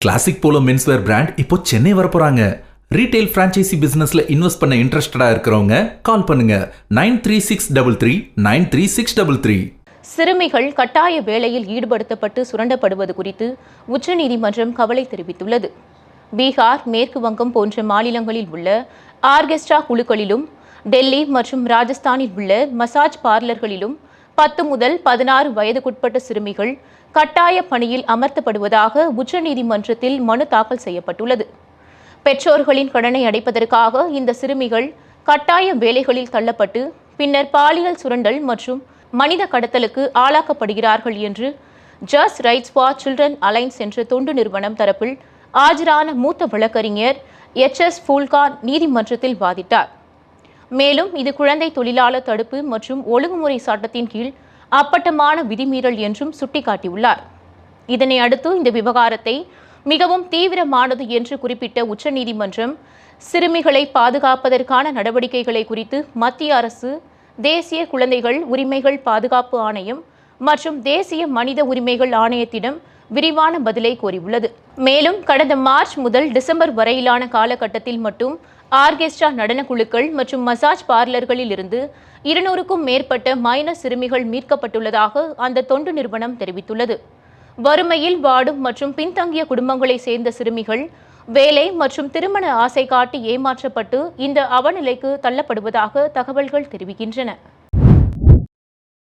Classic polo menswear brand இப்போ Chennai வரப்போறாங்க. Retail franchisee பிசினஸ்ல invest பண்ண இன்ட்ரெஸ்டடா இருக்கிறவங்க கால் பண்ணுங்க 9363393633. சிறுமிகள் கட்டாய வேலையில் ஈடுபடுத்தப்பட்டு சுரண்டப்படுவது குறித்து உச்சநீதிமன்றம் கவலை தெரிவித்துள்ளது. பீகார், மேற்கு வங்கம் போன்ற மாநிலங்களில் உள்ள ஆர்கெஸ்ட்ரா குழுக்களிலும் டெல்லி மற்றும் ராஜஸ்தானில் உள்ள மசாஜ் பார்லர்களிலும் 10 முதல் 16 வயதுக்குட்பட்ட சிறுமிகள் கட்டாய பணியில் அமர்த்தப்படுவதாக உச்சநீதிமன்றத்தில் மனு தாக்கல் செய்யப்பட்டுள்ளது. பெற்றோர்களின் கடனை அடைப்பதற்காக இந்த சிறுமிகள் கட்டாய வேலைகளில் தள்ளப்பட்டு பின்னர் பாலியல் சுரண்டல் மற்றும் மனித கடத்தலுக்கு ஆளாக்கப்படுகிறார்கள் என்று Just Rights for Children Alliance என்ற தொண்டு நிறுவனம் தரப்பில் ஆஜரான மூத்த வழக்கறிஞர் எச்.எஸ். ஃபூல்கான் நீதிமன்றத்தில் வாதிட்டார். மேலும் இது குழந்தை தொழிலாளர் தடுப்பு மற்றும் ஒழுங்குமுறை சட்டத்தின் கீழ் அப்பட்டமான விதிமீறல் என்றும் சுட்டிக்காட்டியுள்ளார். இதனை அடுத்து இந்த விவகாரத்தை மிகவும் தீவிரமானது என்று குறிப்பிட்ட உச்சநீதிமன்றம் சிறுமிகளை பாதுகாப்பதற்கான நடவடிக்கைகளை குறித்து மத்திய அரசு, தேசிய குழந்தைகள் உரிமைகள் பாதுகாப்பு ஆணையம் மற்றும் தேசிய மனித உரிமைகள் ஆணையத்திடம் விரிவான பதிலை கோரியுள்ளது. மேலும் கடந்த மார்ச் முதல் டிசம்பர் வரையிலான காலகட்டத்தில் மட்டும் ஆர்கெஸ்ட்ரா நடனக்குழுக்கள் மற்றும் மசாஜ் பார்லர்களில் இருந்து 200க்கும் மேற்பட்ட மைனர் சிறுமிகள் மீட்கப்பட்டுள்ளதாக அந்த தொண்டு நிறுவனம் தெரிவித்துள்ளது. வறுமையில் வாடும் மற்றும் பின்தங்கிய குடும்பங்களை சேர்ந்த சிறுமிகள் வேலை மற்றும் திருமண ஆசை காட்டி ஏமாற்றப்பட்டு இந்த அவநிலைக்கு தள்ளப்படுவதாக தகவல்கள் தெரிவிக்கின்றன.